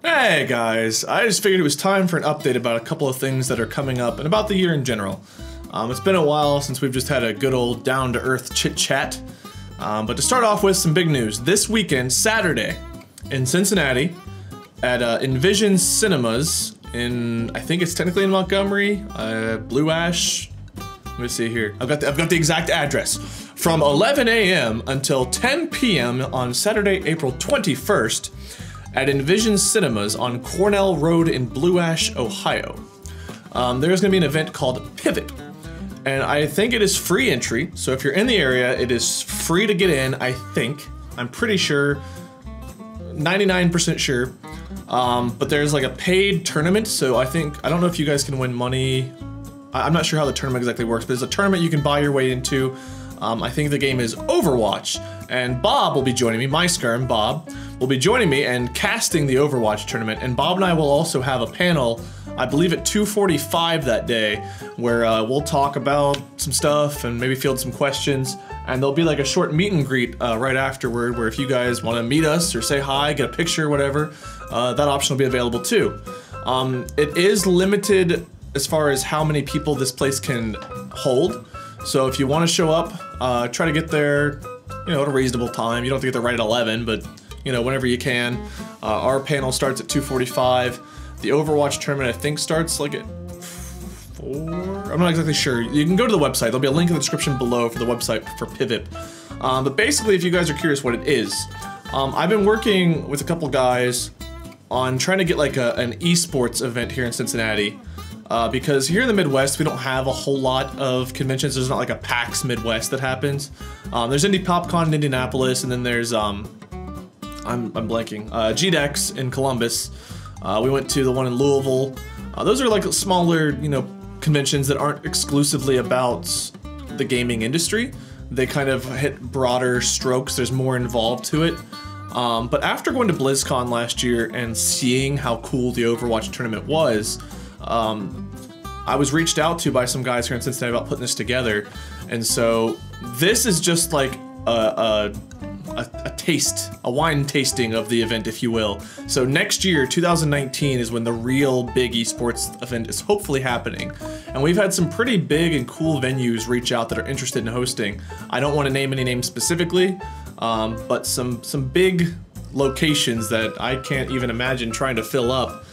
Hey guys, I just figured it was time for an update about a couple of things that are coming up and about the year in general. It's been a while since we've just had a good old down-to-earth chit-chat, but to start off with some big news. This weekend, Saturday, in Cincinnati, at Envision Cinemas in, I think it's technically in Montgomery, Blue Ash. Let me see here. I've got the exact address. From 11 a.m. until 10 p.m. on Saturday, April 21st, at Envision Cinemas on Cornell Road in Blue Ash, Ohio. There's gonna be an event called Pivot, and I think it is free entry, so if you're in the area, it is free to get in, I think. I'm pretty sure, 99% sure, but there's like a paid tournament, so I don't know if you guys can win money. I'm not sure how the tournament exactly works, but there's a tournament you can buy your way into. I think the game is Overwatch, and Bob will be joining me, my skirm, Bob, will be joining me and casting the Overwatch tournament, and Bob and I will also have a panel, I believe at 2:45 that day, where we'll talk about some stuff and maybe field some questions, and there'll be like a short meet and greet right afterward, where if you guys want to meet us or say hi, get a picture, whatever, that option will be available too. It is limited as far as how many people this place can hold, so if you want to show up, try to get there, you know, at a reasonable time. You don't have to get there right at 11, but you know, whenever you can. Our panel starts at 2:45. The Overwatch tournament, I think, starts like at 4? I'm not exactly sure. You can go to the website. There'll be a link in the description below for the website for Pivot. But basically, if you guys are curious what it is, I've been working with a couple guys on trying to get like an eSports event here in Cincinnati. Because here in the Midwest, we don't have a whole lot of conventions. There's not like a PAX Midwest that happens. There's Indie PopCon in Indianapolis, and then there's, I'm blanking, GDEX in Columbus. We went to the one in Louisville. Those are like smaller, you know, conventions that aren't exclusively about the gaming industry. They kind of hit broader strokes. There's more involved to it. But after going to BlizzCon last year and seeing how cool the Overwatch tournament was, I was reached out to by some guys here in Cincinnati about putting this together, and so this is just like a taste, a wine tasting of the event, if you will. So next year, 2019, is when the real big esports event is hopefully happening, and we've had some pretty big and cool venues reach out that are interested in hosting. I don't want to name any names specifically, but some big locations that I can't even imagine trying to fill up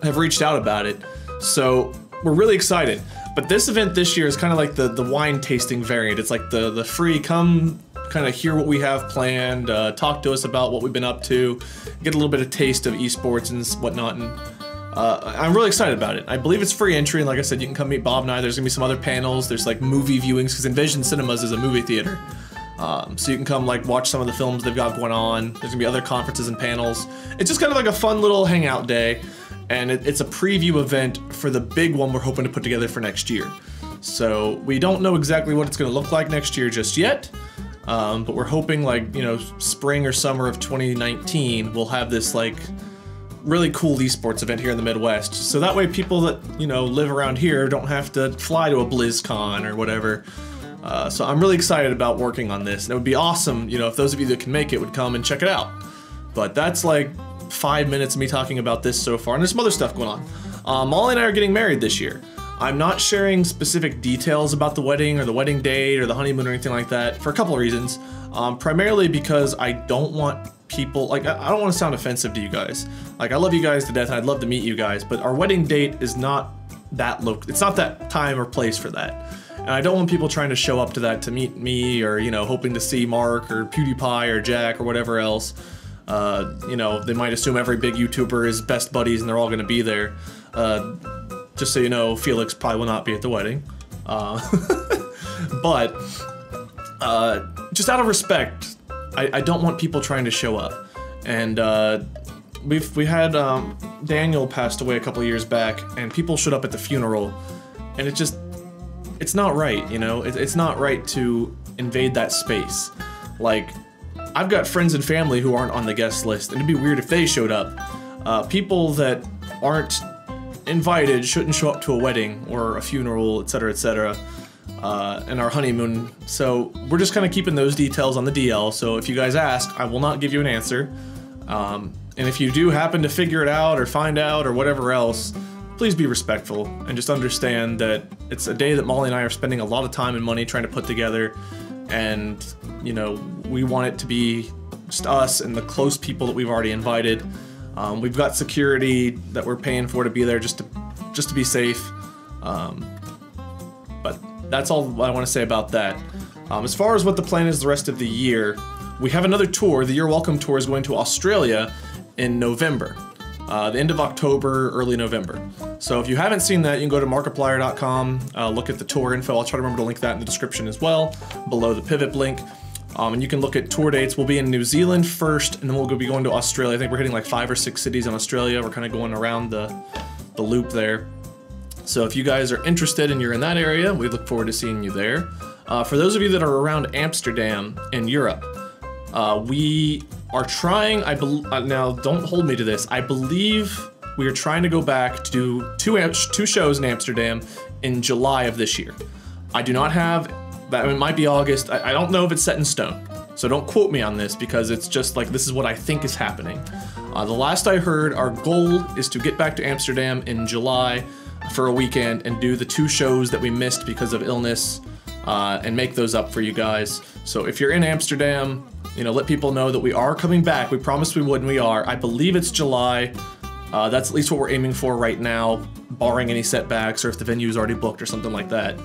have reached out about it, so we're really excited. But this event this year is kind of like the wine tasting variant. It's like the free, come kind of hear what we have planned, talk to us about what we've been up to, get a little bit of taste of esports and whatnot, and I'm really excited about it. I believe it's free entry, and like I said, you can come meet Bob and I. There's gonna be some other panels, there's like movie viewings, because Envision Cinemas is a movie theater. So you can come like watch some of the films they've got going on. There's gonna be other conferences and panels. It's just kind of like a fun little hangout day. And it's a preview event for the big one we're hoping to put together for next year. So we don't know exactly what it's going to look like next year just yet, but we're hoping, like, you know, spring or summer of 2019 we'll have this like really cool esports event here in the Midwest. So that way people that, you know, live around here don't have to fly to a BlizzCon or whatever. So I'm really excited about working on this, and it would be awesome, you know, if those of you that can make it would come and check it out. But that's like 5 minutes of me talking about this so far, and there's some other stuff going on. Molly and I are getting married this year. I'm not sharing specific details about the wedding or the wedding date or the honeymoon or anything like that for a couple of reasons. Primarily because I don't want people, like, I don't want to sound offensive to you guys. Like, I love you guys to death and I'd love to meet you guys, but our wedding date is not that it's not that time or place for that. And I don't want people trying to show up to that to meet me, or, you know, hoping to see Mark or PewDiePie or Jack or whatever else. You know, they might assume every big YouTuber is best buddies and they're all going to be there. Just so you know, Felix probably will not be at the wedding. But just out of respect, I don't want people trying to show up. And we had Daniel passed away a couple years back, and people showed up at the funeral, and it's not right, you know? It's not right to invade that space. Like, I've got friends and family who aren't on the guest list, and it'd be weird if they showed up. People that aren't invited shouldn't show up to a wedding or a funeral, etc., etc., and our honeymoon. So we're just kind of keeping those details on the DL, so if you guys ask, I will not give you an answer. And if you do happen to figure it out or find out or whatever else, please be respectful and just understand that it's a day that Molly and I are spending a lot of time and money trying to put together. And, you know, we want it to be just us and the close people that we've already invited. We've got security that we're paying for to be there just to be safe. But that's all I want to say about that. As far as what the plan is the rest of the year, we have another tour. The You're Welcome tour is going to Australia in November. The end of October, early November. So if you haven't seen that, you can go to markiplier.com, look at the tour info. I'll try to remember to link that in the description as well, below the pivot link. And you can look at tour dates. We'll be in New Zealand first, and then we'll be going to Australia. I think we're hitting like 5 or 6 cities in Australia. We're kind of going around the loop there. So if you guys are interested and you're in that area, we look forward to seeing you there. For those of you that are around Amsterdam in Europe, we are trying, now don't hold me to this, I believe we are trying to go back to do two shows in Amsterdam in July of this year. I do not have, it might be August, I don't know if it's set in stone. So don't quote me on this because it's just like, this is what I think is happening. The last I heard, our goal is to get back to Amsterdam in July for a weekend and do the 2 shows that we missed because of illness and make those up for you guys. So if you're in Amsterdam, you know, let people know that we are coming back. We promised we would, and we are. I believe it's July. That's at least what we're aiming for right now, barring any setbacks or if the venue is already booked or something like that.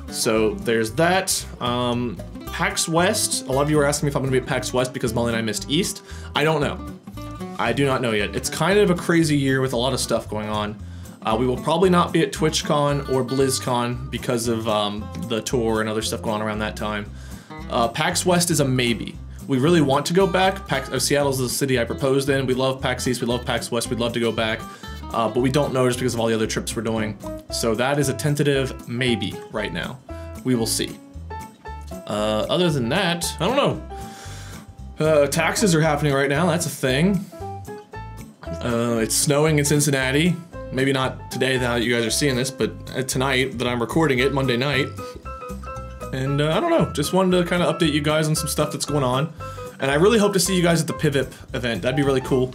So there's that. PAX West. A lot of you are asking me if I'm going to be at PAX West because Molly and I missed East. I don't know. I do not know yet. It's kind of a crazy year with a lot of stuff going on. We will probably not be at TwitchCon or BlizzCon because of the tour and other stuff going on around that time. PAX West is a maybe. We really want to go back. Seattle's the city I proposed in. We love PAX East, we love PAX West, we'd love to go back. But we don't know just because of all the other trips we're doing. So that is a tentative maybe right now. We will see. Other than that, I don't know. Taxes are happening right now, that's a thing. It's snowing in Cincinnati. Maybe not today that you guys are seeing this, but tonight that I'm recording it, Monday night. And I don't know, just wanted to kind of update you guys on some stuff that's going on. And I really hope to see you guys at the Pivot event. That'd be really cool.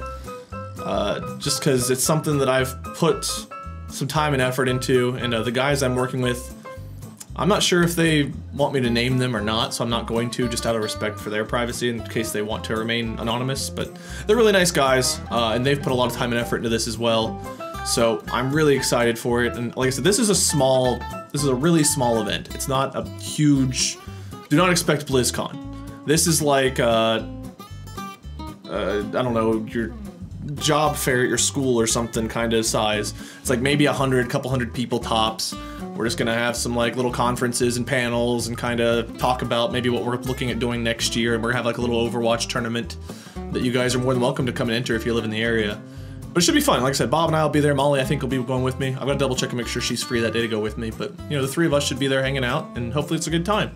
Just because it's something that I've put some time and effort into, and the guys I'm working with, I'm not sure if they want me to name them or not, so I'm not going to, just out of respect for their privacy in case they want to remain anonymous. But they're really nice guys, and they've put a lot of time and effort into this as well. So I'm really excited for it. And like I said, this is a really small event. It's not a huge, do not expect BlizzCon. This is like, I don't know, your job fair at your school or something kind of size. It's like maybe 100, couple hundred people tops. We're just gonna have some like little conferences and panels and kind of talk about maybe what we're looking at doing next year. And we're gonna have like a little Overwatch tournament that you guys are more than welcome to come and enter if you live in the area. But it should be fun. Like I said, Bob and I will be there. Molly, I think, will be going with me. I've got to double check and make sure she's free that day to go with me. But, you know, the 3 of us should be there hanging out, and hopefully it's a good time.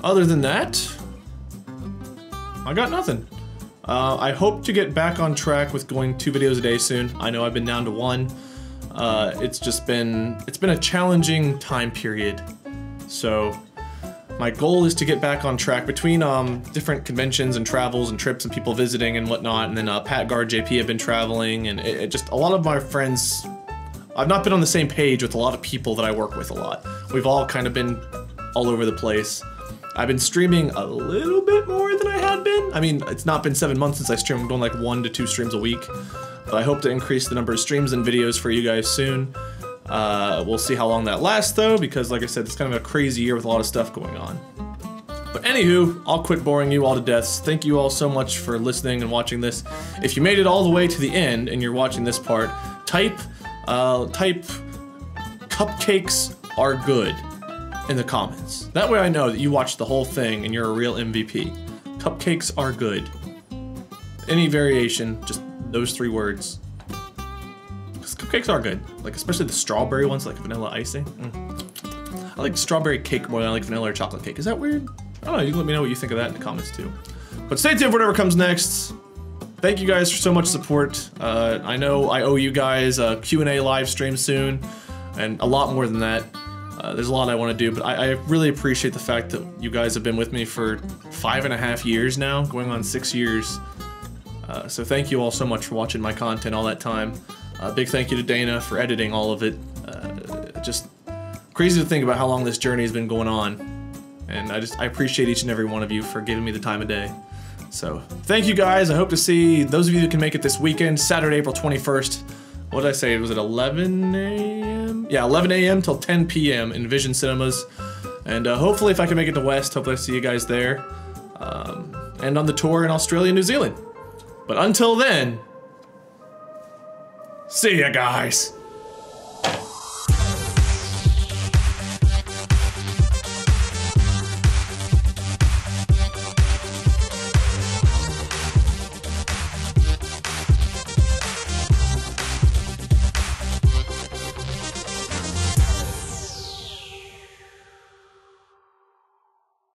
Other than that, I got nothing. I hope to get back on track with going 2 videos a day soon. I know I've been down to 1. It's been a challenging time period. So my goal is to get back on track between different conventions and travels and trips and people visiting and whatnot. And then Pat, Guard, JP have been traveling, and it just, a lot of my friends, I've not been on the same page with a lot of people that I work with a lot. We've all kind of been all over the place. I've been streaming a little bit more than I had been. I mean, it's not been 7 months since I streamed. I'm doing like 1 to 2 streams a week. But I hope to increase the number of streams and videos for you guys soon. We'll see how long that lasts though, because like I said, it's kind of a crazy year with a lot of stuff going on. But anywho, I'll quit boring you all to death. Thank you all so much for listening and watching this. If you made it all the way to the end and you're watching this part, type cupcakes are good in the comments. That way I know that you watched the whole thing and you're a real MVP. Cupcakes are good. Any variation, just those 3 words. Cupcakes are good, like especially the strawberry ones, like vanilla icing. I like strawberry cake more than I like vanilla or chocolate cake. Is that weird? I don't know, you can let me know what you think of that in the comments too. But stay tuned for whatever comes next. Thank you guys for so much support. I know I owe you guys a Q&A live stream soon, and a lot more than that. There's a lot I want to do, but I really appreciate the fact that you guys have been with me for 5.5 years now, going on 6 years. So thank you all so much for watching my content all that time. Big thank you to Dana for editing all of it. Just crazy to think about how long this journey has been going on. And I appreciate each and every one of you for giving me the time of day. So thank you guys. I hope to see those of you who can make it this weekend, Saturday, April 21st. What did I say? Was it 11 a.m.? Yeah, 11 a.m. till 10 p.m. in Vision Cinemas. And hopefully if I can make it to West, hopefully I see you guys there. And on the tour in Australia and New Zealand. But until then, see ya guys.